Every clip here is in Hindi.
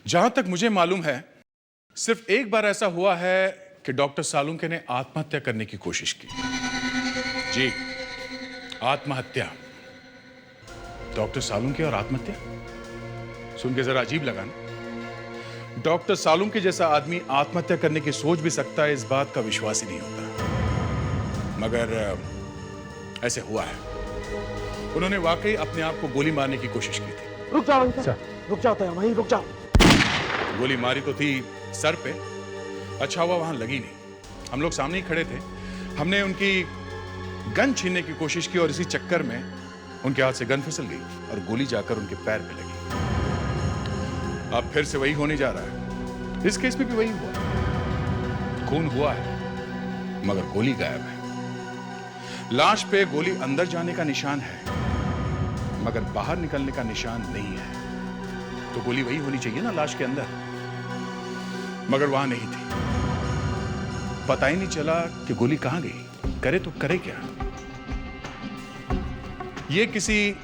जहां तक मुझे मालूम है, सिर्फ एक बार ऐसा हुआ है कि डॉक्टर सालुंके ने आत्महत्या करने की कोशिश की। जी, आत्महत्या। डॉक्टर सालुंके और आत्महत्या सुन के जरा अजीब लगा ना। डॉक्टर सालुंके जैसा आदमी आत्महत्या करने की सोच भी सकता है, इस बात का विश्वास ही नहीं होता। मगर ऐसे हुआ है। उन्होंने वाकई अपने आप को गोली मारने की कोशिश की थी। रुक जाओ सर, रुक जाओ तो वहीं रुक जाओ। गोली मारी तो थी सर पे, अच्छा हुआ वहां लगी नहीं। हम लोग सामने ही खड़े थे। हमने उनकी गन छीनने की कोशिश की और इसी चक्कर में उनके हाथ से गन फिसल गई और गोली जाकर उनके पैर पे लगी। अब फिर से वही होने जा रहा है। इस केस में भी वही हुआ। खून हुआ है मगर गोली गायब है। लाश पे गोली अंदर जाने का निशान है मगर बाहर निकलने का निशान नहीं है। तो गोली वही होनी चाहिए ना लाश के अंदर, मगर वहां नहीं थी। पता ही नहीं चला कि गोली कहां गई। करे तो करे क्या। यह किसी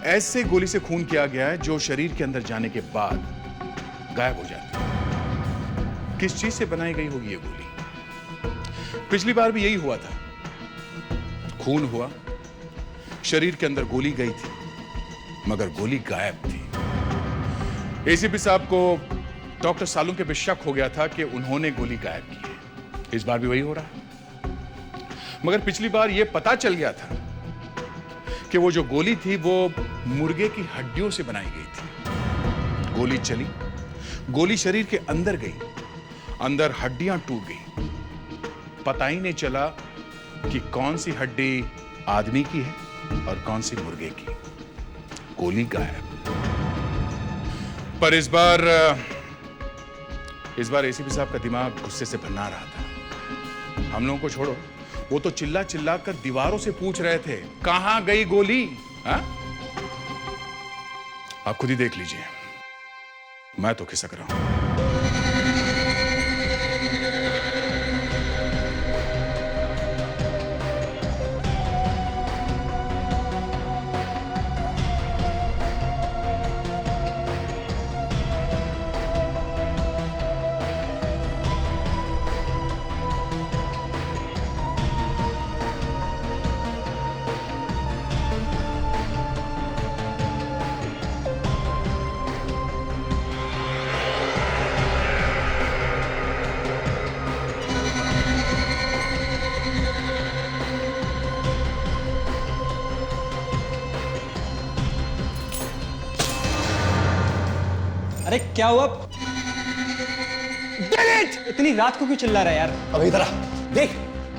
ऐसे गोली से खून किया गया है जो शरीर के अंदर जाने के बाद गायब हो जाती है। किस चीज से बनाई गई होगी यह गोली? पिछली बार भी यही हुआ था। खून हुआ, शरीर के अंदर गोली गई थी मगर गोली गायब थी। एसीपी साहब को डॉक्टर सालुंके पे शक हो गया था कि उन्होंने गोली गायब की है। इस बार भी वही हो रहा है। मगर पिछली बार यह पता चल गया था कि वो जो गोली थी वो मुर्गे की हड्डियों से बनाई गई थी। गोली चली, गोली शरीर के अंदर गई, अंदर हड्डियां टूट गई। पता ही नहीं चला कि कौन सी हड्डी आदमी की है और कौन सी मुर्गे की। गोली गायब। पर इस बार एसीपी साहब का दिमाग गुस्से से भन्ना रहा था। हम लोगों को छोड़ो, वो तो चिल्ला चिल्ला कर दीवारों से पूछ रहे थे, कहां गई गोली? हा? आप खुद ही देख लीजिए, मैं तो खिसक रहा हूं। अरे क्या हुआ? इतनी रात को क्यों चिल्ला रहा है यार? अब इधर आ, देख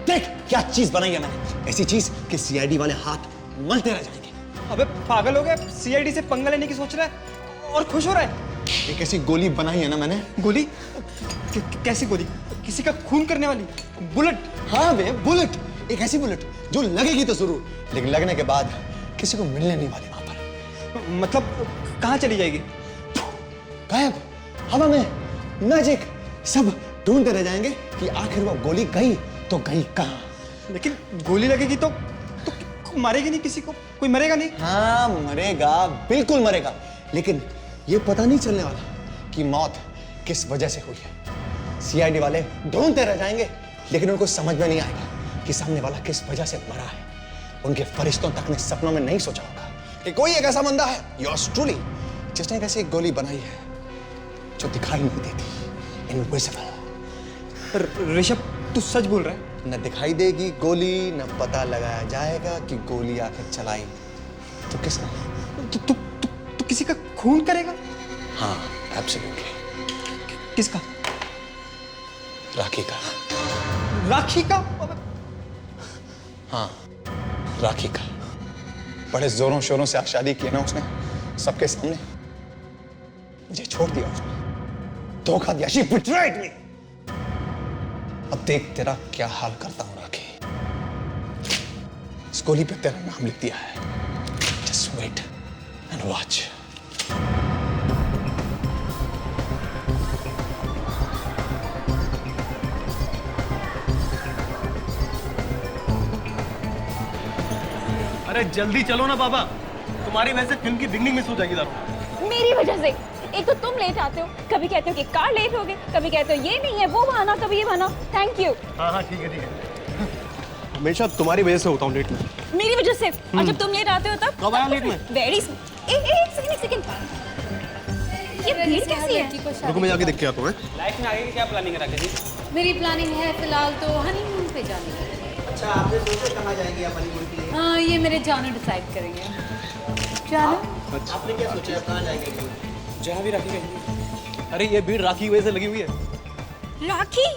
देख क्या चीज बनाई है मैंने। ऐसी चीज कि सीआईडी वाले हाथ मलते रह जाएंगे। अबे पागल हो गया? सीआईडी से पंगा लेने की सोच रहा है और खुश हो रहा है? एक ऐसी गोली बनाई है ना मैंने। गोली? कैसी गोली? किसी का खून करने वाली? बुलेट? हाँ बे, बुलेट। एक ऐसी बुलेट जो लगेगी तो जरूर, लेकिन लगने के बाद किसी को मिलने नहीं वाली वहां पर। मतलब कहाँ चली जाएगी? गायब, हवा में, मैजिक। सब ढूंढते रह जाएंगे कि आखिर वो गोली गई तो गई कहां। लेकिन गोली लगेगी तो मारेगी नहीं किसी को? कोई मरेगा नहीं? हाँ मरेगा, बिल्कुल मरेगा, लेकिन ये पता नहीं चलने वाला कि मौत किस वजह से हुई है। सीआईडी वाले ढूंढते रह जाएंगे लेकिन उनको समझ में नहीं आएगा कि सामने वाला किस वजह से मरा है। उनके फरिश्तों तक ने सपनों में नहीं सोचा होगा कि कोई एक ऐसा बंदा है, योर्स ट्रूली, जिसने ऐसी एक गोली बनाई है जो दिखाई नहीं देती, इनविजिबल। ऋषभ, तू सच बोल रहा है? न दिखाई देगी गोली, न पता लगाया जाएगा कि गोली आखिर चलाई तो किसने। तू किसी का खून करेगा? हाँ एब्सोल्युटली। किसका? राखी का। राखी का? हाँ राखी का। बड़े जोरों शोरों से आज शादी की ना उसने, सबके सामने। मुझे छोड़ दिया उसने, धोखा दिया। She betrayed me। अब देख तेरा क्या हाल करता हूं राखी। इस गोली पे तेरा नाम लिख दिया है। Just wait and watch। अरे जल्दी चलो ना बाबा, तुम्हारी वजह से फिल्म की बिगनिंग मिस हो जाएगी। मेरी वजह से? एक तो तुम लेट आते हो, कभी कहते हो कि कार लेट हो गई, कभी कहते हो ये नहीं है वो बहाना, कभी ये बहाना। Thank you. हाँ हाँ ठीक है। हमेशा तुम्हारी वजह से होता हूँ लेट में। मेरी वजह से? और जब तुम लेट आते हो तब? कब आया लेट में? वेरी एक सेकंड। ये भीड़ कैसी है? रुको मैं जाके देख के आता हूँ। लाइफ में आगे की क्या प्लानिंग है राकेश जी? मेरी प्लानिंग है फिलहाल तो हनीमून पे जाने की। अच्छा आपने सोचा कहाँ जाएंगे आप हनीमून के लिए? हाँ ये मेरे जानू डिसाइड करेंगे। जानू आपने क्या सोचा है कहाँ जाएंगे? जहाँ भी राखी कहेंगे। अरे ये भीड़ राखी की वजह से लगी हुई है। राखी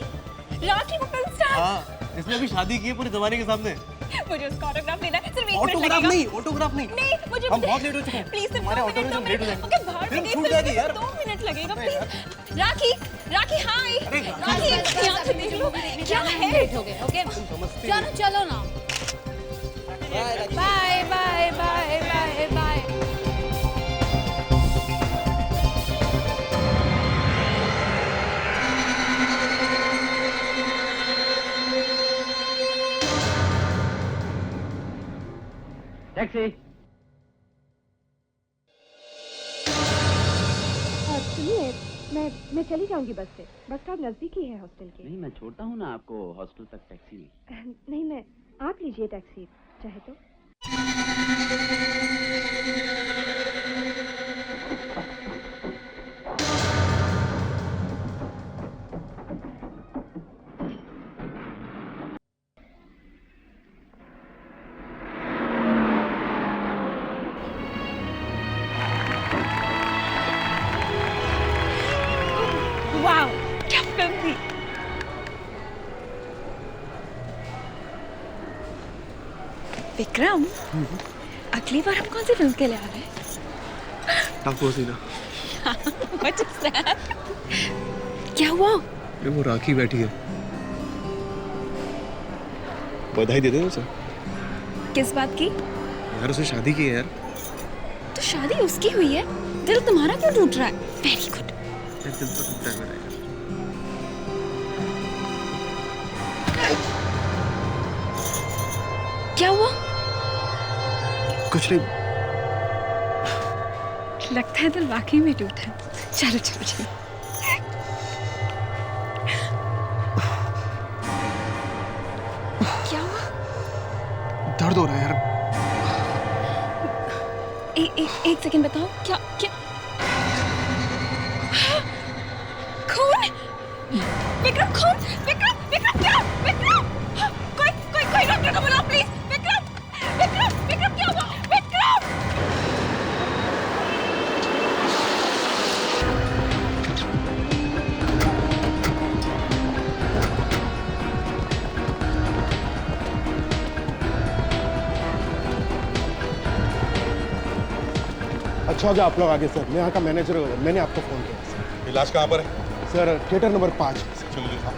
को फिल्म स्टार। हाँ इसने अभी शादी की है पूरे जमाने के सामने। मुझे उसका ऑटोग्राफ लेना है, सिर्फ 1 मिनट ऑटोग्राफ लगेगा। नहीं, ऑटोग्राफ नहीं। नहीं मुझे हम बहुत लेट हो चुके हैं। प्लीज सिर्फ हमारे 2 ऑटो में मिनट, हम 2 लेट हो मिनट। जाएंगे। ओके बाहर फिल्म गई, छूट सिर्फ जाएगी यार। 2 मिनट लगेगा प्लीज। राखी राखी यहाँ से देख लो क्या है। लेट हो गए। ओके जानू चलो ना। Bye bye bye bye bye. Taxi. सुनिए, मैं चली जाऊंगी बस से। बस स्टॉप नजदीक ही है हॉस्टल के। नहीं मैं छोड़ता हूँ ना आपको हॉस्टल तक टैक्सी में। नहीं मैं आप लीजिए टैक्सी चाहे तो। वाह क्या फिल्म थी। विक्रम, अगली बार हम कौन सी फिल्म के लिए आ रहे हैं? टाकू हसीना। What is that? क्या हुआ? अरे वो राखी बैठी है। बधाई दे दे उसे। किस बात की? यार उसे शादी की है यार। तो शादी उसकी हुई है, दिल तुम्हारा क्यों टूट रहा है? Very good. एक दिल तो टूटा है मेरा यार। क्या हुआ? कुछ नहीं। लगता है दिल वाकई में टूटा है। चलो चलो चलो। क्या हुआ? दर्द हो रहा है यार। एक सेकंड बताओ क्या क्या खून? विक्रम खून? विक्रम क्या? विक्रम कोई डॉक्टर को बुलाओ प्लीज। विक्रम क्या हुआ? विक्रम अच्छा हो गया आप लोग आगे सर। मैं यहाँ का मैनेजर हूँ, मैंने आपको फ़ोन किया सर। इलाज कहाँ पर है? Sir theatre number 5। चलो दिखाओ।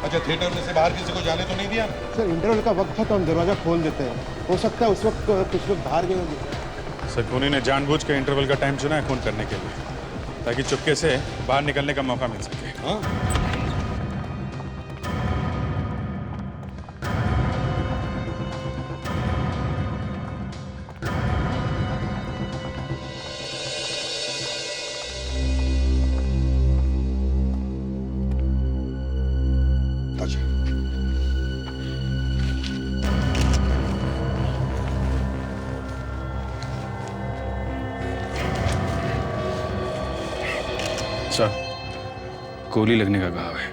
अच्छा थिएटर में से बाहर किसी को जाने तो नहीं दिया ना? सर इंटरवल का वक्त था तो हम दरवाज़ा खोल देते हैं, हो सकता है उस वक्त कुछ लोग बाहर गए होंगे। सर खूनी ने जानबूझ के इंटरवल का टाइम चुना है खून करने के लिए, ताकि चुपके से बाहर निकलने का मौका मिल सके। हाँ अच्छा सर गोली लगने का घाव है।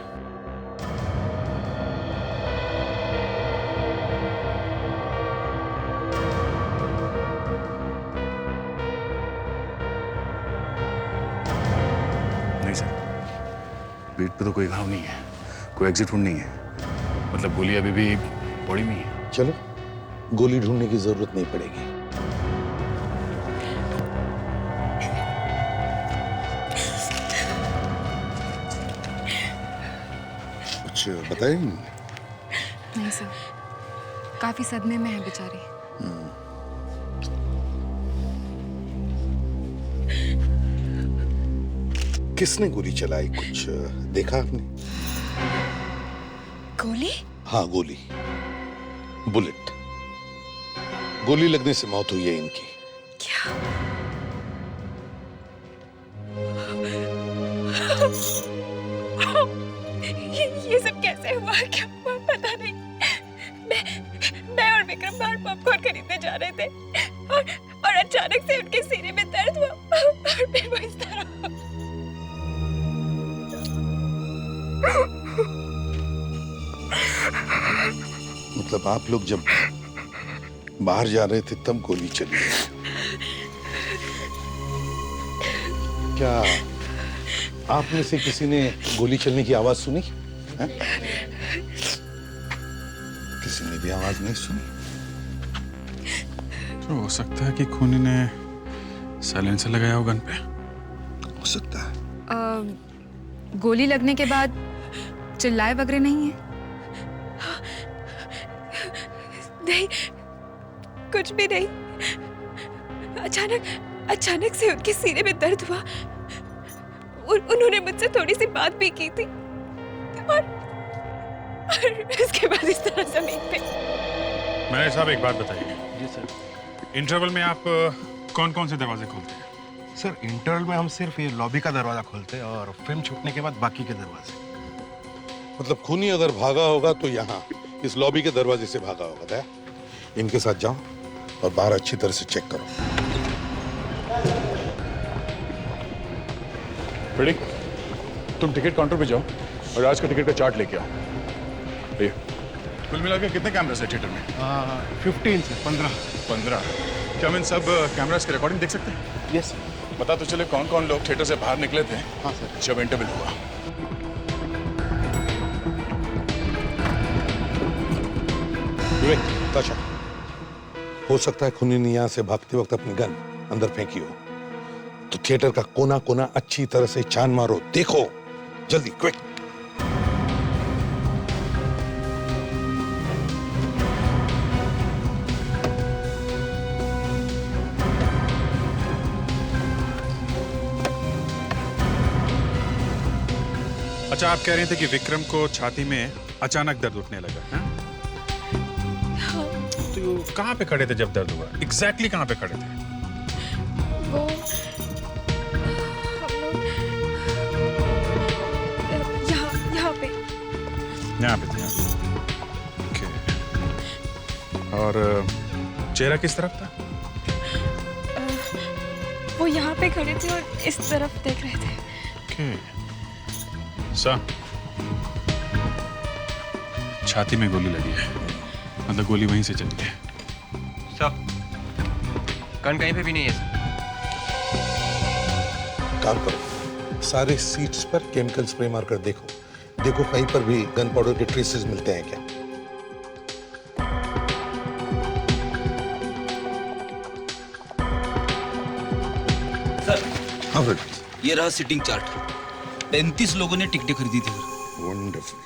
नहीं सर, पीठ पे तो कोई घाव नहीं है, कोई एग्जिट वुंड नहीं है। मतलब गोली अभी भी बॉडी में ही है। चलो गोली ढूंढने की जरूरत नहीं पड़ेगी। कुछ बताए नहीं? नहीं सर, काफी सदमे में है बेचारी। किसने गोली चलाई कुछ देखा आपने? गोली? हाँ गोली, बुलेट। गोली लगने से मौत हुई है इनकी। क्या? ये सब कैसे हुआ, क्या हुआ पता नहीं। मैं और विक्रम बाहर पॉपकॉर्न खरीदने जा रहे थे और अचानक से उनके सीने में दर्द हुआ और फिर वो इस तरह। मतलब आप लोग जब बाहर जा रहे थे तब गोली चली? क्या आप में से किसी ने गोली चलने की आवाज सुनी है? किसी ने भी आवाज नहीं सुनी? तो हो सकता है कि खूनी ने साइलेंसर लगाया हो गन पे। हो सकता है। गोली लगने के बाद चिल्लाए वगैरह नहीं है? नहीं, कुछ भी नहीं। अचानक से उनके सीने में दर्द हुआ। उन्होंने मुझसे थोड़ी सी बात भी की थी और इसके बाद इस तरह जमीन पे। मैनेजर साहब एक बात बताइए। जी सर। इंटरवल में आप कौन कौन से दरवाजे खोलते हैं? सर इंटरवल में हम सिर्फ ये लॉबी का दरवाजा खोलते हैं और फिल्म छूटने के बाद बाकी के दरवाजे। मतलब खूनी अगर भागा होगा तो यहाँ इस लॉबी के दरवाजे से भागा होगा। दया, इनके साथ जाओ और बाहर अच्छी तरह से चेक करो। प्रेडिक, तुम टिकट काउंटर पे जाओ और आज का टिकट का चार्ट लेके आओ। ये कुल मिलाकर कितने कैमरास है थिएटर में? 15 से 15। 15। क्या हम इन सब कैमरास की रिकॉर्डिंग देख सकते हैं? यस। बता तो चले कौन कौन लोग थिएटर से बाहर निकले थे हाँ सर। जब इंटरवल हुआ। विवेक, ताशा, हो सकता है खूनी ने यहाँ से भागते वक्त अपनी गन अंदर फेंकी हो, तो थिएटर का कोना कोना अच्छी तरह से छान मारो। देखो जल्दी, क्विक। अच्छा, आप कह रहे थे कि विक्रम को छाती में अचानक दर्द उठने लगा, है? तो कहाँ पे खड़े थे जब दर्द हुआ? एग्जैक्टली कहाँ पे खड़े थे? वो यहाँ पे। यहाँ पे थे। ओके। और चेहरा किस तरफ था? वो यहाँ पे खड़े थे और इस तरफ देख रहे थे। ओके। छाती में गोली लगी है, मतलब गोली वहीं से चली है। सर, गन कहीं पे भी नहीं है। काम करो, सारे सीट्स पर केमिकल स्प्रे मारकर देखो कहीं पर भी गन पाउडर के ट्रेसेस मिलते हैं क्या? सर, हाँ फिर ये रहा सिटिंग चार्ट। 35 लोगों ने टिकटें खरीदी थी। वंडरफुल।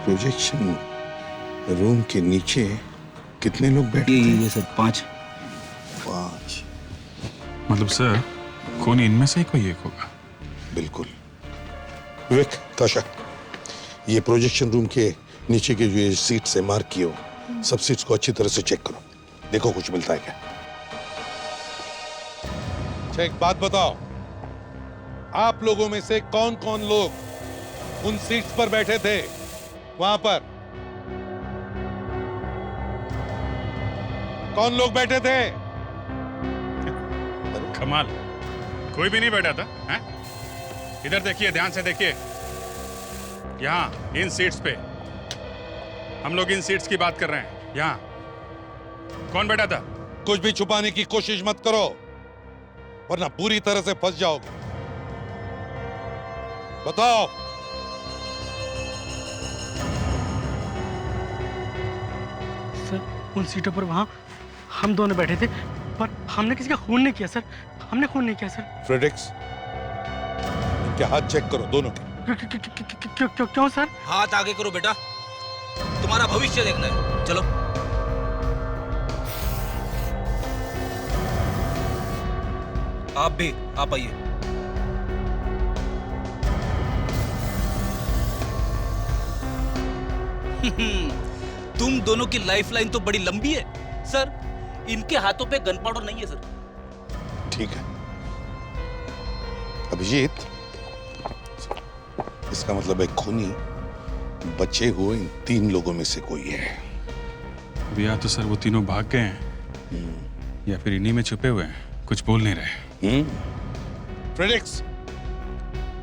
प्रोजेक्शन रूम के नीचे कितने लोग बैठे थे? ये सर 5। मतलब सर, खूनी इनमें से ही कोई एक होगा। बिल्कुल। विवेक, ताशा, ये प्रोजेक्शन रूम के नीचे के जो सीट्स है मार्क किए हो, सब सीट्स को अच्छी तरह से चेक करो। देखो कुछ मिलता है क्या? अच्छा, एक बात बताओ, आप लोगों में से कौन कौन लोग उन सीट्स पर बैठे थे वहां पर? कौन लोग बैठे थे? कमाल, कोई भी नहीं बैठा था, हैं? इधर देखिए, ध्यान से देखिए। यहाँ इन सीट्स पे, हम लोग इन सीट्स की बात कर रहे हैं। यहाँ कौन बैठा था? कुछ भी छुपाने की कोशिश मत करो, वरना पूरी तरह से फंस जाओगे। बताओ। सर, उन सीटों पर वहाँ हम दोनों बैठे थे, पर हमने किसी का खून नहीं किया सर। हमने खून नहीं किया सर। फ्रेडिक्स, इनके हाथ चेक करो दोनों के। क्यों सर? हाथ आगे करो बेटा, तुम्हारा भविष्य देखना है। चलो। आप भी, आप आइए। तुम दोनों की लाइफलाइन तो बड़ी लंबी है सर। इनके हाथों पे गन पाउडर नहीं है सर। ठीक है, अभिजीत, इसका मतलब है खूनी बचे हुए इन 3 लोगों में से कोई है। या तो सर वो तीनों भाग गए हैं या फिर इन्हीं में छुपे हुए हैं, कुछ बोल नहीं रहे। फ्रेडिक्स,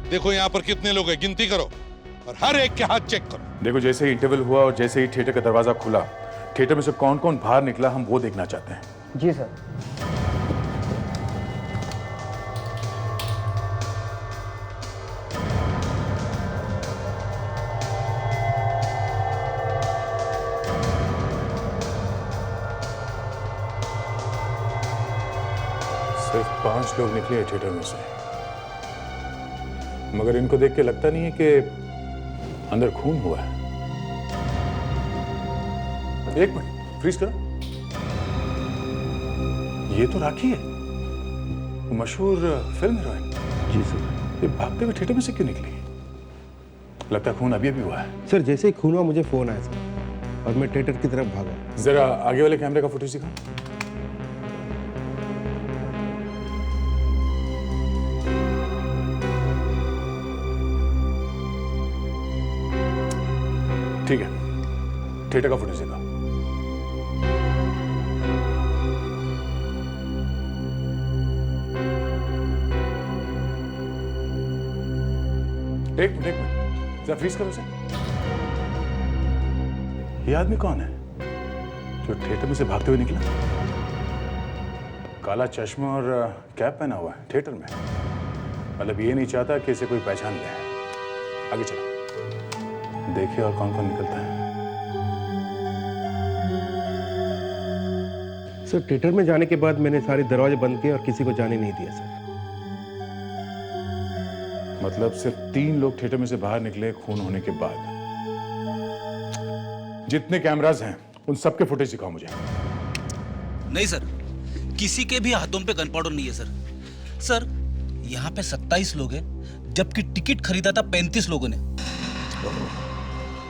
देखो यहाँ पर कितने लोग हैं, गिनती करो और हर एक के हाथ चेक करो। देखो, जैसे ही इंटरवल हुआ और जैसे ही थिएटर का दरवाजा खुला, थिएटर में से कौन कौन बाहर निकला हम वो देखना चाहते हैं। जी सर। सिर्फ 5 लोग निकले हैं थिएटर में से, मगर इनको देख के लगता नहीं है कि अंदर खून हुआ है। एक मिनट, फ्रीज करो। ये तो राखी है, वो मशहूर फिल्म हीरोइन। जी सर। ये भागते हुए थिएटर में से क्यों निकली? लगता है खून अभी अभी हुआ है। सर जैसे ही खून हुआ मुझे फोन आया सर, और मैं थिएटर की तरफ भागा। जरा आगे वाले कैमरे का फुटेज दिखाओ। ठीक है, थिएटर का फुटेज दिखाओ। एक मिनट, जरा फ्रीज करो उसे। ये आदमी कौन है जो थिएटर में से भागते हुए निकला? काला चश्मा और कैप पहना हुआ है थिएटर में, मतलब ये नहीं चाहता कि इसे कोई पहचान ले। आगे चलो, देखिए और कौन कौन निकलता है। सर थिएटर में जाने के बाद मैंने सारे दरवाजे बंद किए और किसी को जाने नहीं दिया सर। मतलब सिर्फ 3 लोग थिएटर में से बाहर निकले खून होने के बाद। जितने कैमरास हैं उन सबके फुटेज दिखाओ मुझे। नहीं सर, किसी के भी हाथों पे गन पाउडर नहीं है सर। सर यहाँ पे 27 लोग हैं, जबकि टिकट खरीदा था 35 लोगों ने।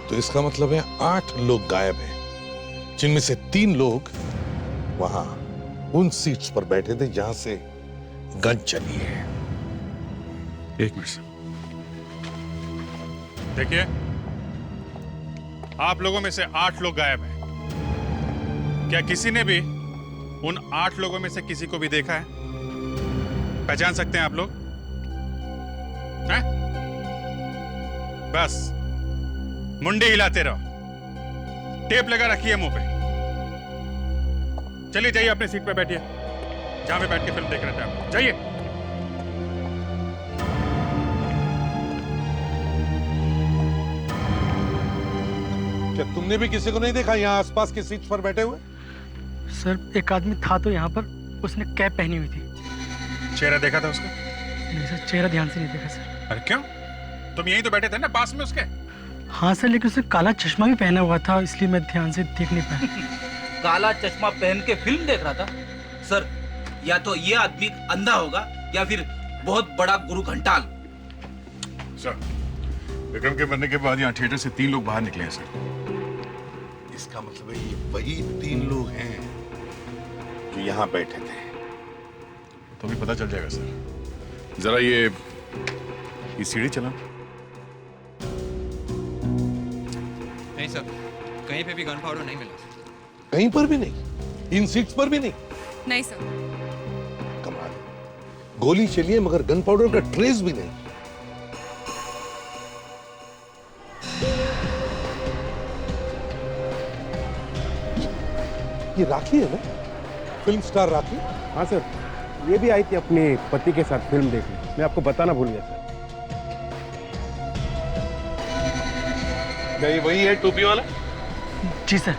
तो इसका मतलब है 8 लोग गायब हैं, जिनमें से 3 लोग वहां उन सीट्स पर बैठे थे जहां से गन चली है। एक मिनट, देखिए, आप लोगों में से 8 लोग गायब हैं। क्या किसी ने भी उन 8 लोगों में से किसी को भी देखा है? पहचान सकते हैं आप लोग? हैं? बस मुंडी हिलाते रहो, टेप लगा रखिए मुंह पे। चलिए जाइए, अपने सीट पे बैठिए, जहां पे बैठ के फिल्म देख रहे थे आप। जाइए। क्या तुमने भी किसी को नहीं देखा यहाँ आसपास की सीट्स पर बैठे हुए? सर एक आदमी था तो यहाँ पर, उसने कैप पहनी हुई थी। चेहरा देखा था उसका? नहीं सर, चेहरा ध्यान से नहीं देखा सर। अरे क्यों? तुम यहीं तो बैठे थे ना पास में उसके। हाँ सर, लेकिन उसने काला चश्मा भी पहना हुआ था, इसलिए मैं ध्यान से देख नहीं पाया। काला चश्मा पहन के फिल्म देख रहा था? सर या तो ये आदमी अंधा होगा या फिर बहुत बड़ा गुरु घंटाल। सर, विक्रम के मरने के बाद यहाँ थिएटर से 3 लोग बाहर निकले हैं सर। इसका मतलब है ये वही 3 लोग हैं जो यहाँ बैठे थे। तो भी पता चल जाएगा सर। जरा ये सीढ़ी चला। नहीं सर, कहीं पे भी गन पाउडर नहीं मिला। कहीं पर भी नहीं? इन सीट्स पर भी नहीं? नहीं सर। कमाल, गोली चली है मगर गन पाउडर का ट्रेस भी नहीं। ये राखी है ना, फिल्म स्टार राखी? हाँ सर, ये भी आई थी अपने पति के साथ फिल्म देखने। मैं आपको बताना भूल गया सर। नहीं, वही है टोपी वाला? जी सर।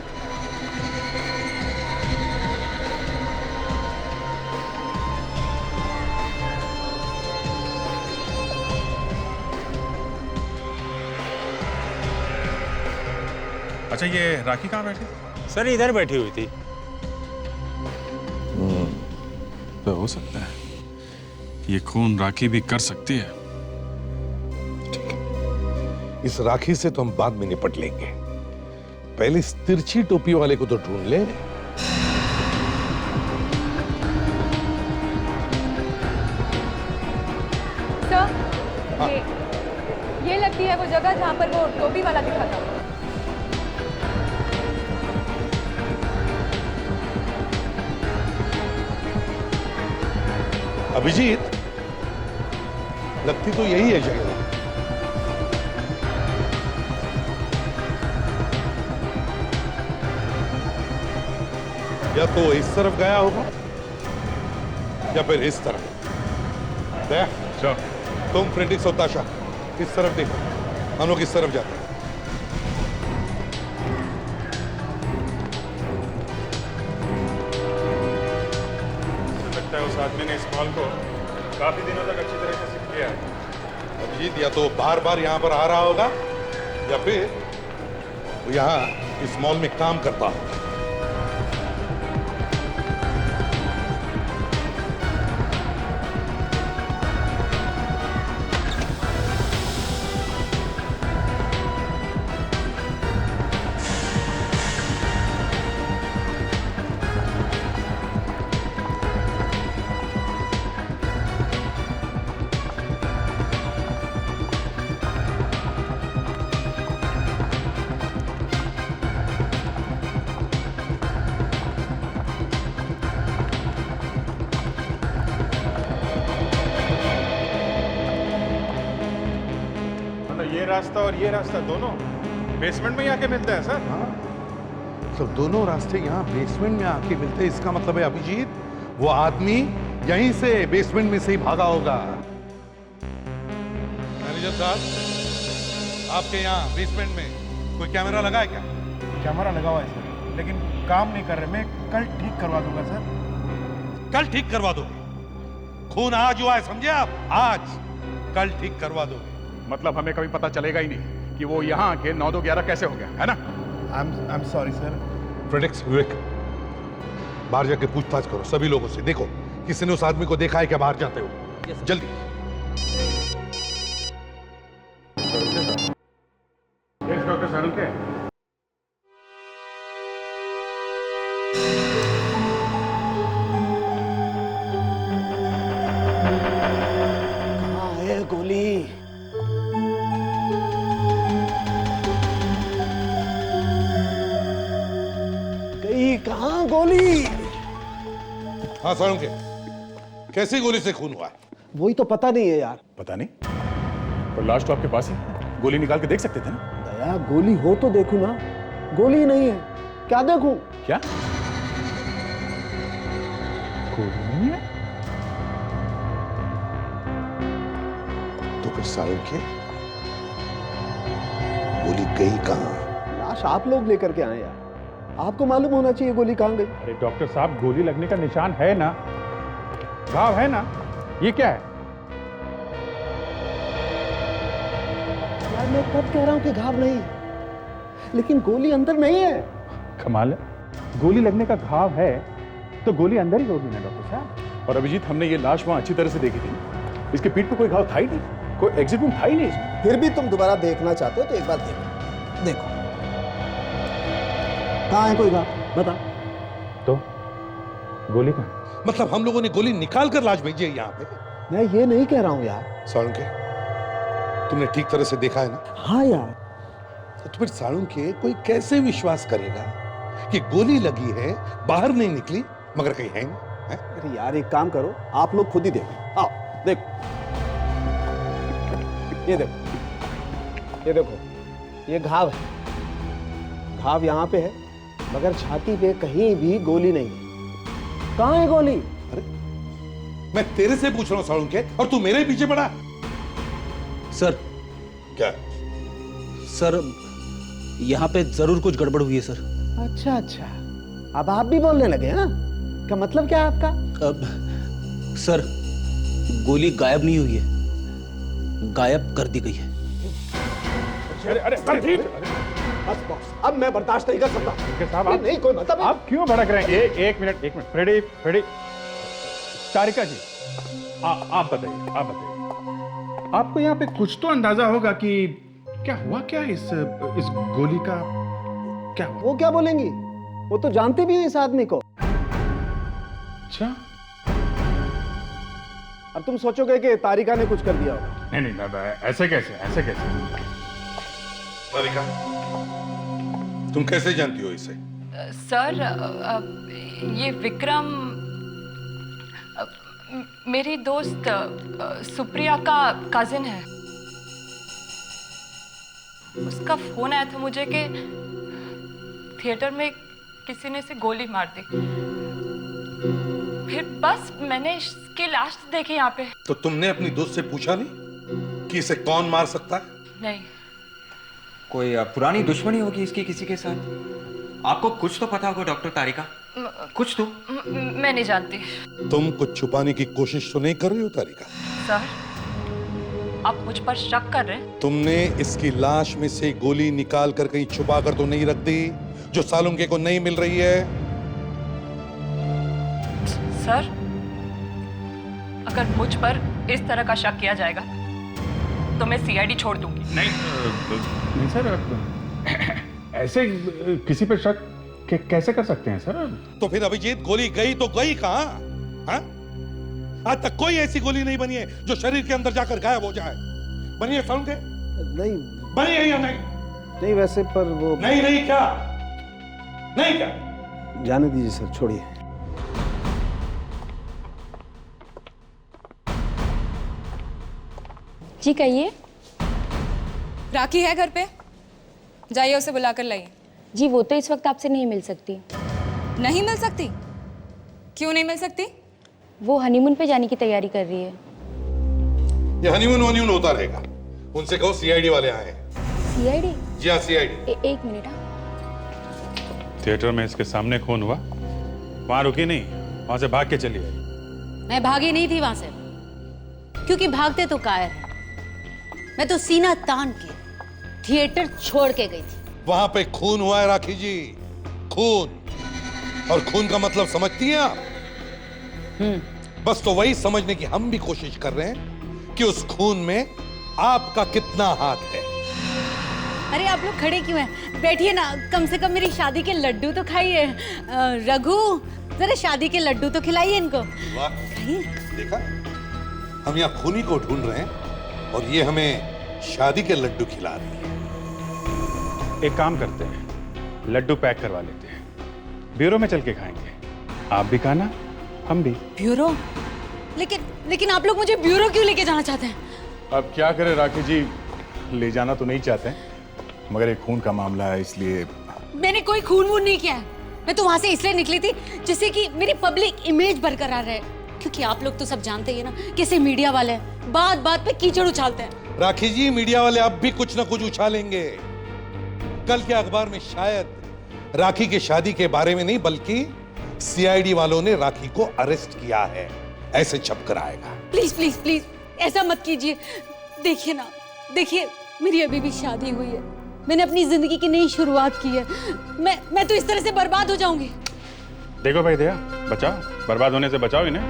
अच्छा, ये राखी कहाँ बैठी? सर इधर बैठी हुई थी। तो हो सकता है ये खून राखी भी कर सकती है। इस राखी से तो हम बाद में निपट लेंगे, पहले इस तिरछी टोपी वाले को तो ढूंढ ले। सर है वो जगह जहाँ पर वो टोपी वाला दिखा था। अभिजीत, लगती तो यही है जगह। या तो इस तरफ गया होगा या फिर इस तरफ। तुम प्रिंटिक्स और ताशा इस तरफ देखो, हम लोग इस तरफ जाते हैं। लगता है उस आदमी ने इस मॉल को काफी दिनों तक अच्छी तरह से सीख लिया है। अभिजीत, या तो बार बार यहां पर आ रहा होगा या फिर वो यहां इस मॉल में काम करता होगा। ये रास्ता और ये रास्ता दोनों बेसमेंट में ही आके मिलता है सर। सब दोनों रास्ते यहाँ बेसमेंट में आके मिलते हैं। इसका मतलब है अभिजीत, वो आदमी यहीं से बेसमेंट में से ही भागा होगा। मैनेजर साहब, आपके यहाँ बेसमेंट में कोई कैमरा लगा है क्या? कैमरा लगा हुआ है सर, लेकिन काम नहीं कर रहे। मैं कल ठीक करवा दूंगा सर। कल ठीक करवा दोगे? खून आज हुआ है, समझे आप? आज कल ठीक करवा दोगे? मतलब हमें कभी पता चलेगा ही नहीं कि वो यहाँ आके 9-2-11 कैसे हो गया, है ना? I'm sorry sir. प्रेडिक्स विवेक, बाहर जाके पूछताछ करो सभी लोगों से। देखो किसी ने उस आदमी को देखा है क्या बाहर जाते हो? जल्दी। यस डॉक्टर सारुके। कहाँ है गोली? कहाँ गोली? हाँ सारुके, कैसी गोली से खून हुआ है? वही तो पता नहीं है यार। पता नहीं, पर लाश तो आपके पास है, गोली निकाल के देख सकते थे ना? दया, गोली हो तो देखूं ना। गोली नहीं है, क्या देखूं? क्या गोली नहीं है? तो फिर सारुके, गोली गई कहाँ? लाश आप लोग लेकर के आए यार, आपको मालूम होना चाहिए गोली कहाँ गई। अरे डॉक्टर साहब, गोली लगने का निशान है ना, घाव है ना, ये क्या है? यार मैं कब कह रहा हूं कि घाव नहीं है, लेकिन गोली अंदर नहीं है। कमाल है, गोली लगने का घाव है तो गोली अंदर ही होगी ना डॉक्टर साहब। और अभिजीत, हमने ये लाश वहां अच्छी तरह से देखी थी, इसके पीठ पे कोई घाव था ही नहीं, कोई एग्जिट रूम था ही नहीं इसमें। फिर भी तुम दोबारा देखना चाहते हो तो एक बार देखो। देखो कहाँ है कोई घाव, बता। तो गोली कहाँ? मतलब हम लोगों ने गोली निकाल कर लाश भेजी है यहाँ पे? मैं ये नहीं कह रहा हूँ यार। सारुके, तुमने ठीक तरह से देखा है ना? हाँ यार। तो फिर सारुके, कोई कैसे विश्वास करेगा कि गोली लगी है, बाहर नहीं निकली, मगर कहीं है? अरे यार एक काम करो, आप लोग खुद ही देखो। आओ देखो, ये देखो, ये देखो, ये घाव है। घाव यहाँ पे है, मगर छाती पे कहीं भी गोली नहीं है। कहाँ है गोली? अरे मैं तेरे से पूछ रहा हूँ सारुके, और तू मेरे पीछे पड़ा। सर। क्या? सर, यहाँ पे जरूर कुछ गड़बड़ हुई है सर। अच्छा अच्छा, अब आप भी बोलने लगे हैं? क्या मतलब क्या है आपका? अब सर, गोली गायब नहीं हुई है, गायब कर दी गई है। अरे अरे बस बॉस, अब मैं बर्दाश्त नहीं कर सकता। साहब, आप नहीं कोई मतलब आप क्यों भड़क रहे हैं? एक मिनट फ्रेडी, तारिका जी, आप बताइए, आपको यहाँ पे कुछ तो अंदाजा होगा कि क्या हुआ, क्या इस गोली का क्या हुआ? वो क्या बोलेंगी, वो तो जानते भी हो इस आदमी को। अच्छा, अब तुम सोचोगे कि तारिका ने कुछ कर दिया होगा। नहीं, ऐसे कैसे? सारिका, तुम कैसे जानती हो इसे? सर ये विक्रम मेरी दोस्त सुप्रिया का कजिन है। उसका फोन आया था मुझे कि थिएटर में किसी ने इसे गोली मार दी। फिर बस मैंने इसकी लाश देखी यहाँ पे। तो तुमने अपनी दोस्त से पूछा नहीं कि इसे कौन मार सकता है? नहीं। कोई पुरानी दुश्मनी होगी इसकी किसी के साथ? आपको कुछ तो पता होगा डॉक्टर तारिका, कुछ तो। मैं नहीं जानती। तुम कुछ छुपाने की कोशिश तो नहीं कर रही हो तारिका? सर आप मुझ पर शक कर रहे हैं? तुमने इसकी लाश में से गोली निकाल कर कहीं छुपा कर तो नहीं रख दी जो सालुंके को नहीं मिल रही है? सर अगर मुझ पर इस तरह का शक किया जाएगा तो मैं सीआईडी छोड़ दूंगी। नहीं सर, ऐसे किसी पर शक कैसे कर सकते हैं सर? तो फिर अभिजीत गोली गई तो गई कहां? हाँ? आज तक कोई ऐसी गोली नहीं बनी है जो शरीर के अंदर जाकर गायब हो जाए। बनी है सालुंके? नहीं बनी है या नहीं? नहीं वैसे पर वो नहीं नहीं क्या? नहीं क्या? जाने दीजिए सर, छोड़िए। जी कहिए। राखी है घर पे? जाइए उसे बुलाकर लाइए। जी वो तो इस वक्त आपसे नहीं मिल सकती। नहीं मिल सकती? क्यों नहीं मिल सकती? वो हनीमून पे जाने की तैयारी कर रही है। ये हनीमून होता रहेगा। उनसे कहो सीआईडी वाले आए हैं। सीआईडी? जी हाँ सीआईडी। एक मिनट। थिएटर में इसके सामने खून हुआ, वहां रुकी नहीं, वहां से भाग के चली आई। मैं भागी नहीं थी वहां से, क्योंकि भागते तो कायर है। मैं तो सीना तान के थिएटर छोड़ के गई थी। वहां पे खून हुआ है राखी जी, खून। और खून का मतलब समझती हैं आप? बस तो वही समझने की हम भी कोशिश कर रहे हैं कि उस खून में आपका कितना हाथ है। अरे आप लोग खड़े क्यों हैं? बैठिए ना, कम से कम मेरी शादी के लड्डू तो खाइए। रघु जरा शादी के लड्डू तो खिलाइए इनको। वाह, देखा, हम यहाँ खूनी को ढूंढ रहे हैं और ये हमें शादी के लड्डू खिला रही है। एक काम करते हैं, लड्डू पैक करवा लेते हैं, ब्यूरो में चल के खाएंगे। आप भी खाना, हम भी। ब्यूरो? लेकिन आप लोग मुझे ब्यूरो क्यों लेके जाना चाहते हैं? अब क्या करें राखी जी, ले जाना तो नहीं चाहते हैं, मगर एक खून का मामला है इसलिए। मैंने कोई खून वून नहीं किया है। मैं तो वहां से इसलिए निकली थी जिससे कि मेरी पब्लिक इमेज बरकरार रहे, क्योंकि आप लोग तो सब जानते ही ना कैसे मीडिया वाले बात बात पे कीचड़ उछालते हैं। राखी जी, मीडिया वाले अब भी कुछ ना कुछ उछालेंगे। कल के अखबार में शायद राखी की शादी के बारे में नहीं, बल्कि सीआईडी वालों ने राखी को अरेस्ट किया है, ऐसे छपकर आएगा। प्लीज प्लीज प्लीज ऐसा मत कीजिए। देखिए ना, देखिए मेरी अभी भी शादी हुई है, मैंने अपनी जिंदगी की नई शुरुआत की है। मैं तो इस तरह से बर्बाद हो जाऊंगी। देखो भाई दया, बचाओ, बर्बाद होने से बचाओ इन्हें।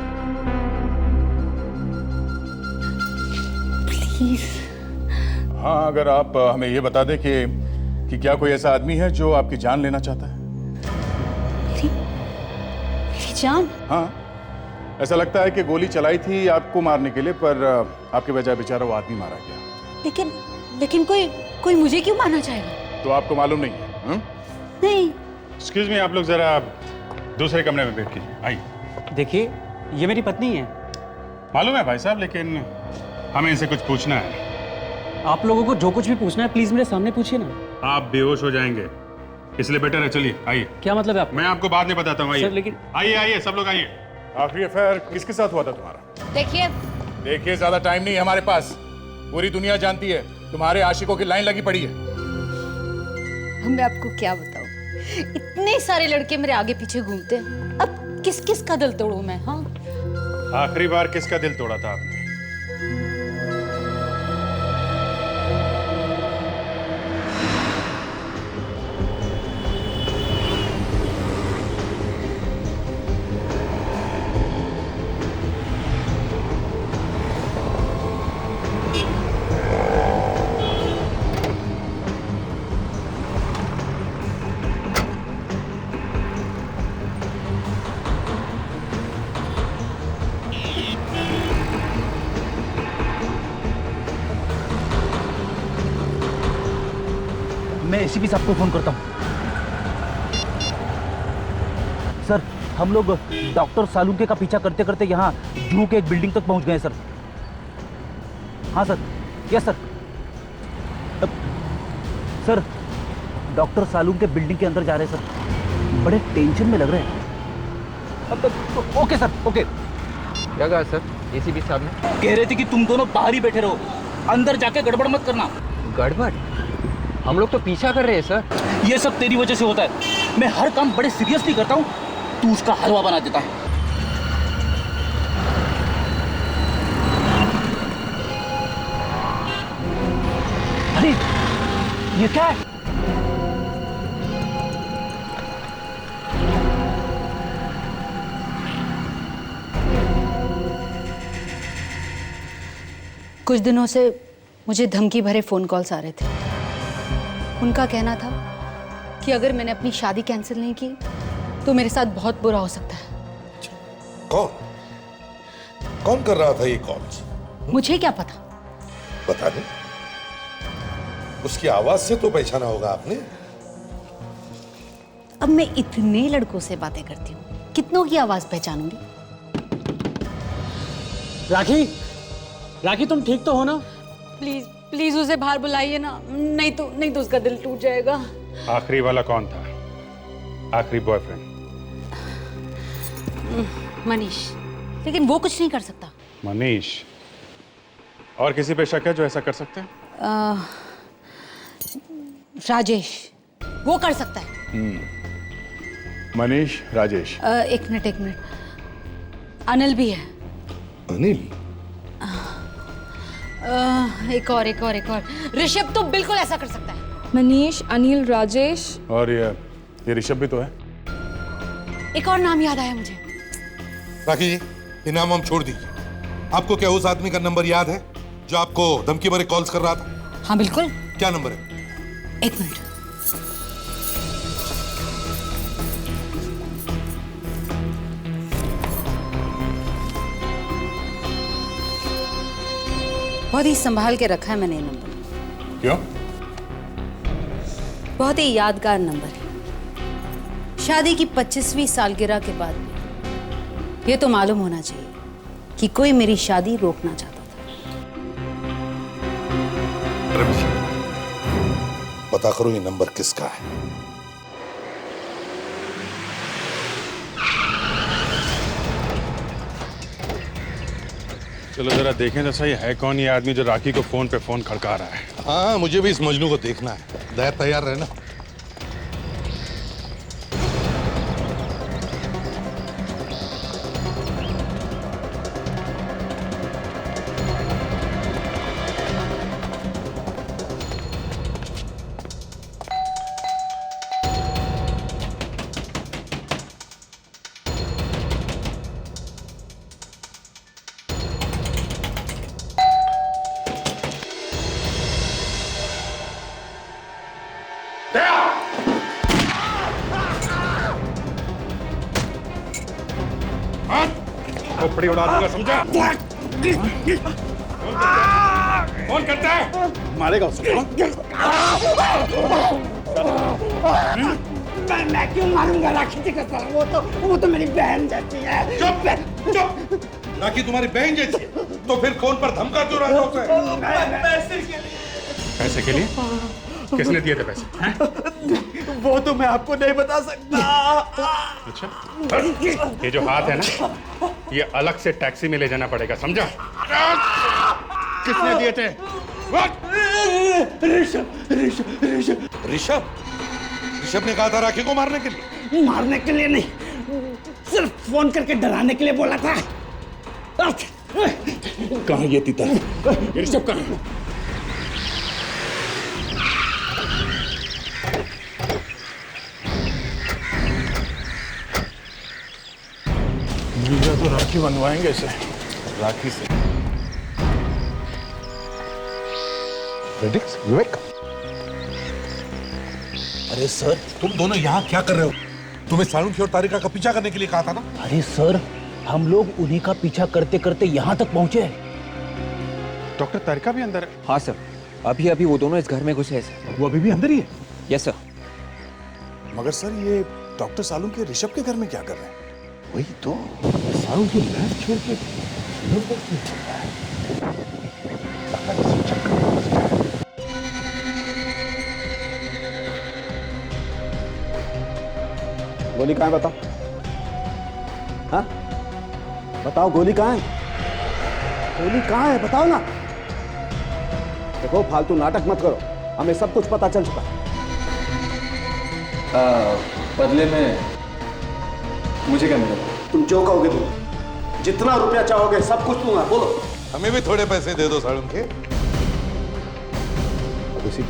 प्लीज। हाँ, अगर आप हमें ये बता दें कि क्या कोई ऐसा आदमी है जो आपकी जान लेना चाहता है? मेरी जान? हाँ, ऐसा लगता है कि गोली चलाई थी आपको मारने के लिए, पर आपके बजाय बेचारा वो आदमी मारा गया। लेकिन कोई मुझे क्यों मारना चाहेगा? तो आपको मालूम नहीं है? नहीं। एक्सक्यूज मी, आप लोग जरा दूसरे कमरे में बैठ कीजिए, आइए। देखिए, ये मेरी पत्नी है। मालूम है भाई साहब, लेकिन हमें इनसे कुछ पूछना है। आप लोगों को जो कुछ भी पूछना है प्लीज मेरे सामने पूछिए ना। आप बेहोश हो जाएंगे, इसलिए बेटर है चलिए आइए। क्या मतलब है आप? मैं आपको बाद में बताता हूँ, आइए। सर, लेकिन आइए आइए, सब लोग आइए। आखिरी अफेयर किसके साथ हुआ था तुम्हारा? देखिए ज्यादा टाइम नहीं है हमारे पास, पूरी दुनिया जानती है तुम्हारे आशिकों की लाइन लगी पड़ी है। मैं आपको क्या बताऊं, इतने सारे लड़के मेरे आगे पीछे घूमते हैं, अब किस किस का दिल तोड़ूं मैं? हाँ, आखिरी बार किसका दिल तोड़ा था आपने? मैं एसीपी साहब को फोन करता हूँ। सर, हम लोग डॉक्टर सालुंके का पीछा करते करते यहाँ जू के एक बिल्डिंग तक पहुँच गए सर। हाँ sir, yes sir. Sir, doctor Salunke building के अंदर जा रहे हैं सर। बड़े टेंशन में लग रहे हैं। Okay sir, okay. क्या कहा सर एसीपी साहब ने? कह रहे थे कि तुम दोनों बाहर ही बैठे रहो, अंदर जाके गड़बड़ मत करना। गड़बड़? हम लोग तो पीछा कर रहे हैं सर। ये सब तेरी वजह से होता है। मैं हर काम बड़े सीरियसली करता हूँ, तू उसका हलवा बना देता है। अरे ये क्या है? कुछ दिनों से मुझे धमकी भरे फोन कॉल्स आ रहे थे। उनका कहना था कि अगर मैंने अपनी शादी कैंसिल नहीं की तो मेरे साथ बहुत बुरा हो सकता है। कौन कर रहा था ये कॉल्स? मुझे क्या पता? बता दे। उसकी आवाज से तो पहचाना होगा आपने। अब मैं इतने लड़कों से बातें करती हूँ, कितनों की आवाज पहचानूंगी? राखी, राखी तुम ठीक तो हो ना? प्लीज प्लीज उसे बाहर बुलाइए ना, नहीं तो उसका दिल टूट जाएगा। आखिरी वाला कौन था? आखिरी बॉयफ्रेंड? मनीष, लेकिन वो कुछ नहीं कर सकता। मनीष? और किसी पे शक है जो ऐसा कर सकते हैं? राजेश, वो कर सकता है। मनीष, राजेश। एक मिनट, अनिल भी है। अनिल? एक और ऋषभ तो बिल्कुल ऐसा कर सकता है। मनीष, अनिल, राजेश और ये ऋषभ भी तो है। एक और नाम याद आया मुझे। राखी जी, ये नाम हम छोड़ दीजिए। आपको क्या उस आदमी का नंबर याद है जो आपको धमकी भरे कॉल्स कर रहा था? हाँ बिल्कुल। क्या नंबर है? एक मिनट। बहुत ही संभाल के रखा है मैंने ये नंबर। क्यों? बहुत ही यादगार नंबर है। शादी की 25वीं सालगिरह के बाद भी ये तो मालूम होना चाहिए कि कोई मेरी शादी रोकना चाहता था। पता करो ये नंबर किसका है। चलो जरा देखें तो सही, है कौन ये आदमी जो राखी को फोन पे फोन खड़का रहा है? हाँ, मुझे भी इस मजनू को देखना है। दया तैयार रहना। खोपड़ी उड़ा दूंगा, समझा? कौन करता है? मारेगा उसको। मैं क्यों मारूंगा राखी जी का साला? वो तो मेरी बहन जैसी है। चुप! राखी तुम्हारी बहन जैसी है, तो फिर फोन पर धमका क्यों रहा है? पैसे के लिए? किसने दिए थे पैसे? वो तो मैं आपको नहीं बता सकता। अच्छा, ये जो हाथ है ना, ये अलग से टैक्सी में ले जाना पड़ेगा, समझा? किसने दिए थे? ऋषभ ने कहा था राखी को मारने के लिए। मारने के लिए नहीं, सिर्फ फोन करके डराने के लिए बोला था। कहाँ ये तीता? ऋषभ कहाँ है? तो राखी बनवाएंगे इसे, राखी से। विवेक, अरे सर, तुम दोनों यहाँ क्या कर रहे हो? तुम्हें सालुंखे और तारिका का पीछा करने के लिए कहा था ना? अरे सर, हम लोग उन्हीं का पीछा करते करते यहाँ तक पहुँचे। डॉक्टर तारिका भी अंदर है? हाँ सर, अभी अभी वो दोनों इस घर में घुसे हैं। वो अभी भी अंदर ही है? Yes sir. मगर सर ये डॉक्टर सालू के ऋषभ के घर में क्या कर रहे हैं? वही तो सारू की लैब छोड़ के गोली कहाँ है बताओ? हाँ बताओ, गोली कहाँ है? गोली कहाँ है बताओ ना। देखो फालतू नाटक मत करो, हमें सब कुछ पता चल चुका है। बदले में मुझे क्या मिलेगा? तुम जो कहोगे तुम, जितना रुपया चाहोगे सब कुछ दूंगा। बोलो। हमें भी थोड़े पैसे दे दो सारुण के।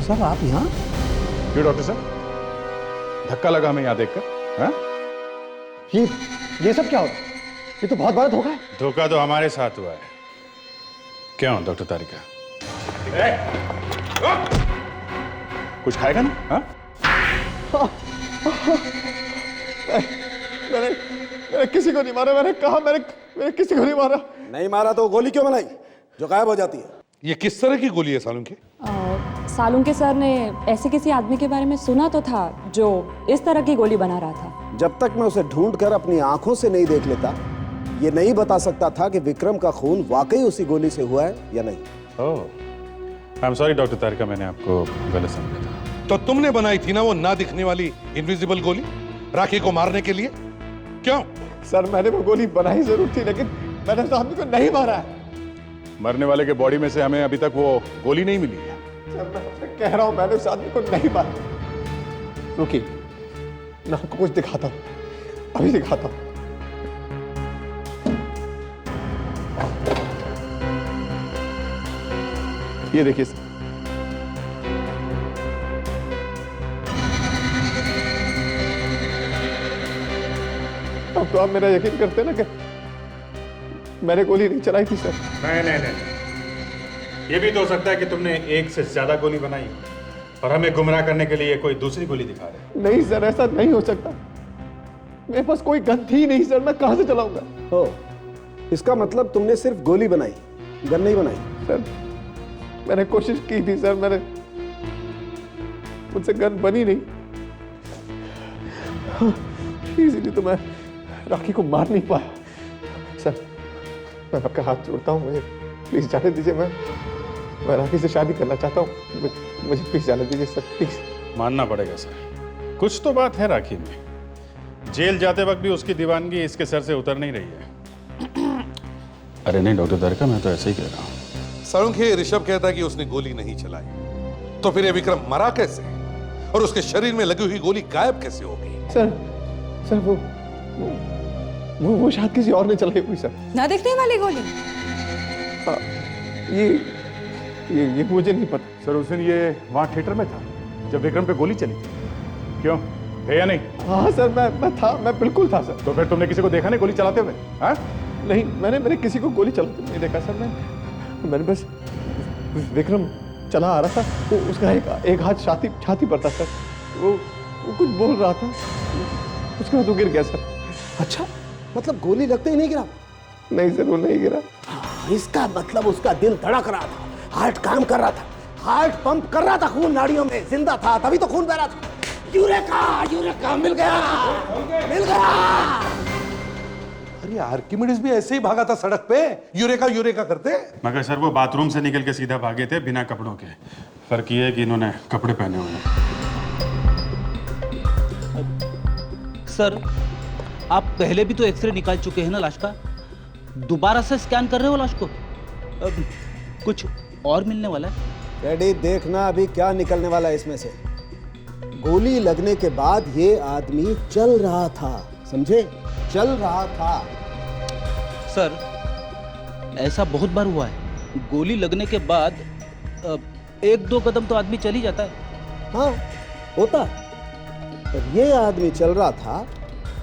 साहब आप यहाँ? क्यों डॉक्टर साहब, धक्का लगा हमें यहाँ देखकर? हाँ? ये सब क्या हो रहा है? ये तो बहुत बड़ा धोखा है। धोखा तो हमारे साथ हुआ है। क्यों डॉक्टर तारिका, कुछ खाएगा ना? हाँ? मैंने किसी को नहीं मारा। मैंने कहा मैंने किसी को नहीं मारा। नहीं मारा तो गोली क्यों बनाई जो गायब हो जाती है? ये किस तरह की गोली है सालून की? सालुंके सर ने ऐसे किसी आदमी के बारे में सुना तो था जो इस तरह की गोली बना रहा था। जब तक मैं उसे ढूंढकर अपनी आंखों से नहीं देख लेता, ये नहीं बता सकता था कि विक्रम का खून वाकई उसी गोली से हुआ है या नहीं। ओह, आई एम सॉरी डॉक्टर तारिका, मैंने आपको गलत समझा था। तो तुमने बनाई थी ना वो ना दिखने वाली इनविजिबल गोली राखी को मारने के लिए? क्यों? सर मैंने वो गोली बनाई जरूर थी, लेकिन मैंने उस आदमी को नहीं मारा है। मरने वाले के बॉडी में से हमें अभी तक वो गोली नहीं मिली है। सर मैं कह रहा हूं मैंने उस आदमी को नहीं मारा। रुकिए, मैं आपको कुछ दिखाता हूं, अभी दिखाता हूं। ये देखिए सर, अब तो आप मेरा यकीन करते हैं ना कि मैंने गोली नहीं चलाई थी सर। नहीं, ये भी तो हो सकता है कि तुमने एक से ज्यादा गोली बनाई और हमें गुमराह करने के लिए कोई दूसरी गोली दिखा रहे। नहीं सर, ऐसा नहीं हो सकता। मेरे पास कोई गन थी नहीं सर, मैं कहां से चलाऊंगा? ओ, इसका मतलब तुमने सिर्फ गोली बनाई, गन नहीं बनाई? सर मैंने कोशिश की थी सर, मुझसे गन बनी नहीं, इसीलिए तो मैं राखी को मार नहीं पाया। सर मैं आपका हाथ जोड़ता हूँ, मुझे प्लीज जाने दीजिए। मैं राखी से शादी करना चाहता हूँ, मुझे प्लीज जाने दीजिए सर, प्लीज। मानना पड़ेगा सर, कुछ तो बात है राखी में। जेल जाते वक्त भी उसकी दीवानगी इसके सर से उतर नहीं रही है। अरे नहीं डॉक्टर तारिका, मैं तो ऐसे ही कह रहा हूँ। सारुण के ऋषभ कहता है कि उसने गोली नहीं चलाई, तो फिर ये विक्रम मरा कैसे और उसके शरीर में लगी हुई गोली गायब कैसे हो गई? सर वो शायद किसी और ने चलाई हुई सर। ना दिखने वाली गोली? ये मुझे नहीं पता सर। उस दिन ये वहाँ थिएटर में था जब विक्रम पे गोली चली थी, क्यों है या नहीं? हाँ सर मैं बिल्कुल था सर। तो फिर तुमने किसी को देखा नहीं गोली चलाते हुए? हाँ? नहीं, मैंने किसी को गोली चलाते नहीं देखा सर। मैंने बस विक्रम चला आ रहा था, वो उसका एक हाथ छाती पर था सर। वो कुछ बोल रहा था, उसके बाद वो गिर गया सर। अच्छा, मतलब गोली लगते ही नहीं गिरा? नहीं सर, वो नहीं गिरा। इसका मतलब उसका दिल धड़क रहा था, हार्ट काम कर रहा था, हार्ट पंप कर रहा था, खून नाड़ियों में जिंदा था, तभी तो खून बह रहा था। यूरेका मिल गया। अरे आर्किमिडीज भी ऐसे ही भागा था सड़क पे, यूरेका करते। मगर सर वो बाथरूम से निकल के सीधा भागे थे बिना कपड़ों के। फर्क ये है कि इन्होंने कपड़े पहने हुए हैं। सर आप पहले भी तो एक्सरे निकाल चुके हैं ना लाश का, दोबारा से स्कैन कर रहे हो लाश को? कुछ और मिलने वाला है? डैडी देखना अभी क्या निकलने वाला है इसमें से। गोली लगने के बाद ये आदमी चल रहा था, समझे? चल रहा था। सर ऐसा बहुत बार हुआ है, गोली लगने के बाद 1-2 कदम तो आदमी चल ही जाता है। हाँ होता, पर ये आदमी चल रहा था,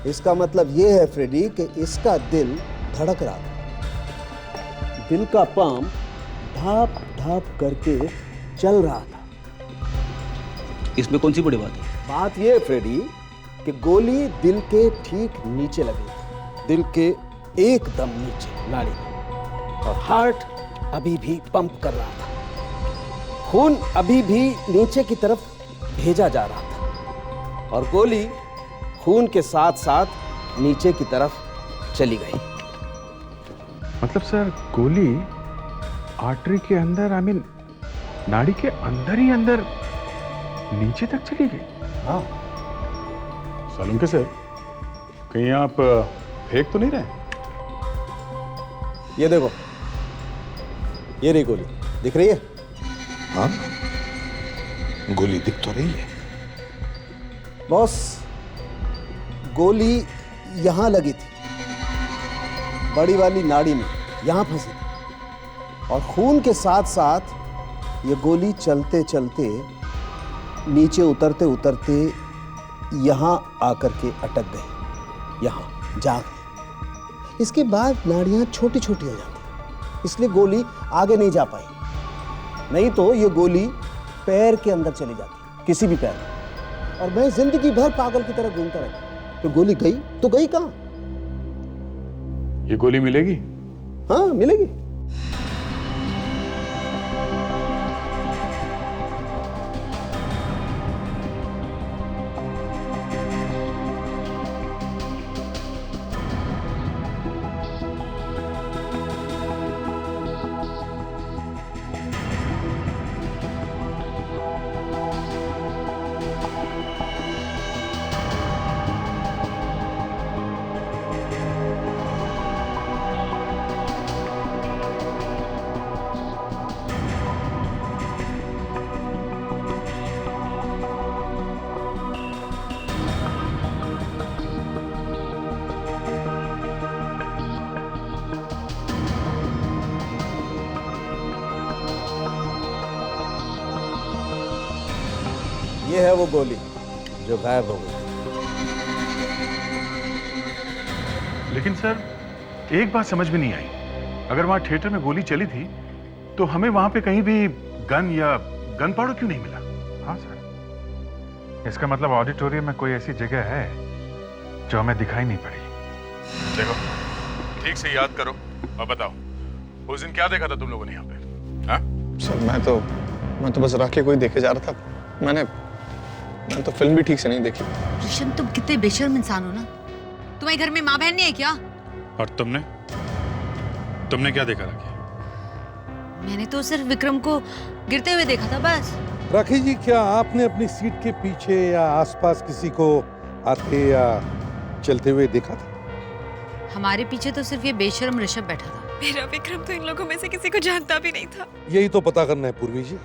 इसका मतलब ये है फ्रेडी कि इसका दिल धड़क रहा था। दिल का पंप ढाप ढाप करके चल रहा था। इसमें कौन सी बड़ी बात है? बात ये है फ्रेडी कि गोली दिल के ठीक नीचे लगी, दिल के एकदम नीचे नाड़ी में, और हार्ट अभी भी पंप कर रहा था। खून अभी भी नीचे की तरफ भेजा जा रहा था और गोली खून के साथ साथ नीचे की तरफ चली गई। मतलब सर गोली आर्टरी के अंदर, नाड़ी के अंदर ही अंदर नीचे तक चली गई। हाँ। सालुंके सर, कहीं आप फेंक तो नहीं रहे? ये देखो, ये रही गोली, दिख रही है? हाँ, गोली दिख तो रही है। बॉस, गोली यहां लगी थी, बड़ी वाली नाड़ी में, यहां फंसी थी और खून के साथ साथ ये गोली चलते चलते नीचे उतरते उतरते यहां आकर के अटक गई, यहां जा गई। इसके बाद नाड़ियां छोटी छोटी हो जाती, इसलिए गोली आगे नहीं जा पाई। नहीं तो ये गोली पैर के अंदर चली जाती, किसी भी पैर में, और मैं जिंदगी भर पागल की तरह घूमता रहता। तो गोली गई तो गई कहां? ये गोली मिलेगी? हाँ, मिलेगी। ये है वो गोली जो गायब हो गई। लेकिन सर एक बात समझ में नहीं आई, अगर वहां थिएटर में गोली चली थी तो हमें वहां पे कहीं भी गन या गन पाउडर क्यों नहीं मिला? हाँ सर, इसका मतलब ऑडिटोरियम में कोई ऐसी जगह है जो हमें दिखाई नहीं पड़ी। देखो, ठीक से याद करो और बताओ, उस दिन क्या देखा था तुम लोगों ने यहाँ पे? हाँ? सर मैं तो बस राखी को ही देखे जा रहा था। मैंने तो फिल्म भी ठीक से नहीं देखी। ऋषभ, तुम कितने बेशर्म इंसान हो ना। तुम्हारे घर में माँ बहन नहीं है क्या? और तुमने क्या देखा राखी? मैंने तो सिर्फ विक्रम को गिरते हुए देखा था बस। राखी जी, क्या आपने अपनी सीट के पीछे या आसपास किसी को आते या चलते हुए देखा था? हमारे पीछे तो सिर्फ ये बेशर्म ऋषभ बैठा था। मेरा विक्रम तो इन लोगों में से किसी को जानता भी नहीं था। यही तो पता करना है पूर्वी जी,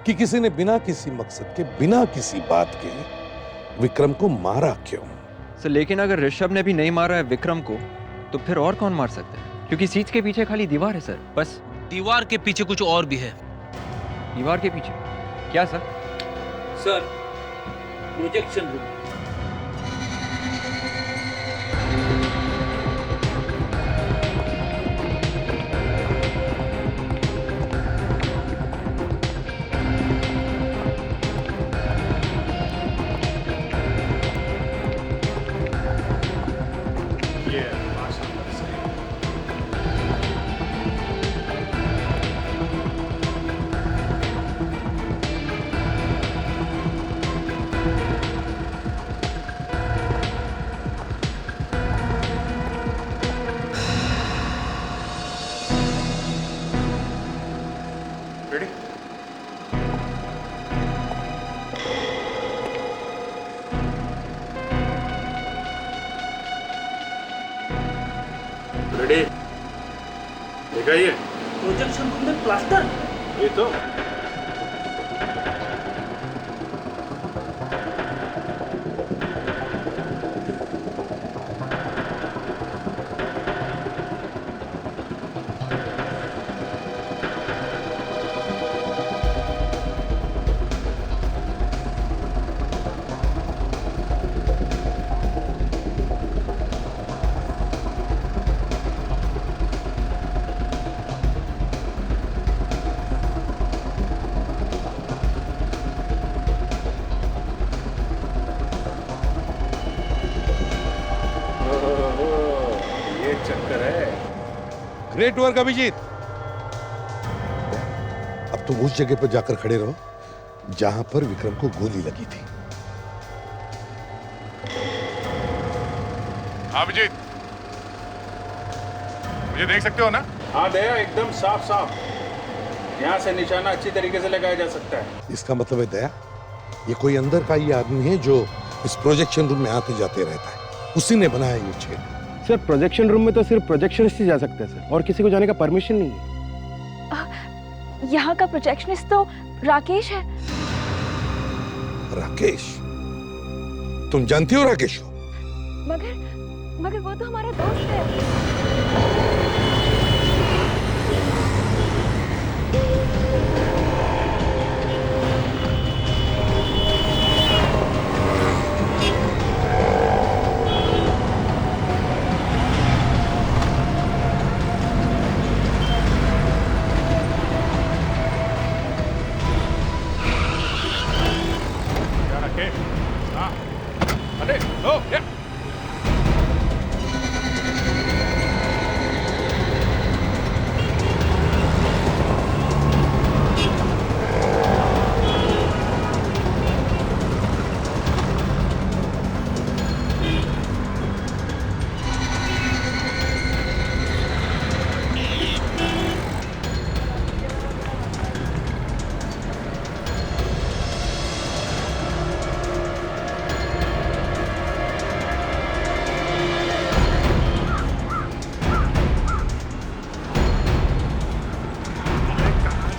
कि किसी ने बिना किसी मकसद के, बिना किसी बात के विक्रम को मारा क्यों? सर लेकिन अगर ऋषभ ने भी नहीं मारा है विक्रम को, तो फिर और कौन मार सकता है? क्योंकि सीट के पीछे खाली दीवार है सर, बस। दीवार के पीछे कुछ और भी है। दीवार के पीछे क्या sir? Sir, projection room. Ready? देखा ये प्रोजेक्शन रूम में प्लास्टर? ये तो ग्रेट वर्क अभिजीत। अब तुम उस जगह पर जाकर खड़े रहो जहां पर विक्रम को गोली लगी थी। अभिजीत, मुझे देख सकते हो ना? हाँ दया, एकदम साफ साफ। यहाँ से निशाना अच्छी तरीके से लगाया जा सकता है। इसका मतलब है दया, ये कोई अंदर का ही आदमी है जो इस प्रोजेक्शन रूम में आते जाते रहता है। उसी ने बनाया ये छेद। सर प्रोजेक्शन रूम में तो सिर्फ प्रोजेक्शनिस्ट ही जा सकते हैं सर, और किसी को जाने का परमिशन नहीं है। यहाँ का प्रोजेक्शनिस्ट तो राकेश है। राकेश? तुम जानती हो राकेश को? मगर वो तो हमारा दोस्त है।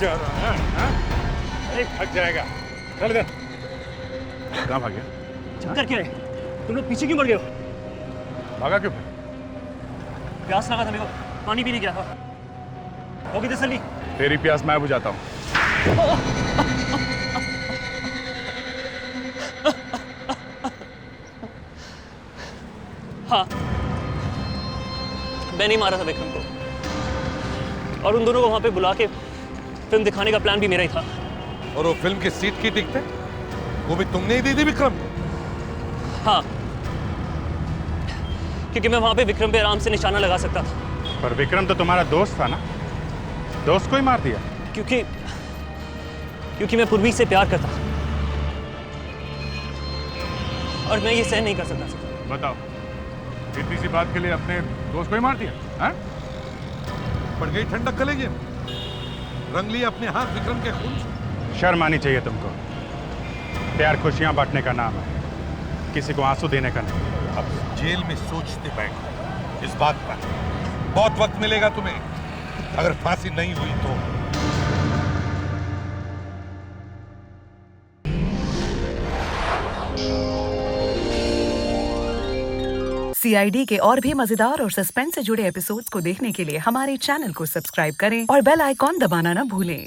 जा रहा है, हाँ? अरे थक जाएगा। चल इधर। कहाँ भाग गया? चक्कर क्या है? तुम लोग पीछे क्यों मुड़ गए हो? भागा क्यों फिर? प्यास लगा था मेरे को, पानी पीने गया था। होगी तसल्ली? तेरी प्यास मैं बुझाता हूँ। हाँ, मैंने मारा था विक्रम को, और उन दोनों को वहां पे बुला के फिल्म दिखाने का प्लान भी मेरा ही था। और वो फिल्म की सीट की टिकट वो भी तुमने ही दी थी विक्रम? हाँ, क्योंकि मैं वहां पे विक्रम पे आराम से निशाना लगा सकता था। पर विक्रम तो तुम्हारा दोस्त था ना? दोस्त को ही मार दिया? क्योंकि मैं पूर्वी से प्यार करता था, और मैं ये सहन नहीं कर सकता था। बताओ, इतनी सी बात के लिए अपने दोस्त को ही मार दिया? हाँ? पड़ गई ठंडक कलेजे में, रंग लिया अपने हाथ विक्रम के खून से। शर्म आनी चाहिए तुमको। प्यार खुशियां बांटने का नाम है, किसी को आंसू देने का नहीं। अब जेल में सोचते बैठो इस बात पर। बहुत वक्त मिलेगा तुम्हें, अगर फांसी नहीं हुई तो। CID के और भी मजेदार और सस्पेंस से जुड़े एपिसोड्स को देखने के लिए हमारे चैनल को सब्सक्राइब करें और बेल आइकॉन दबाना ना भूलें।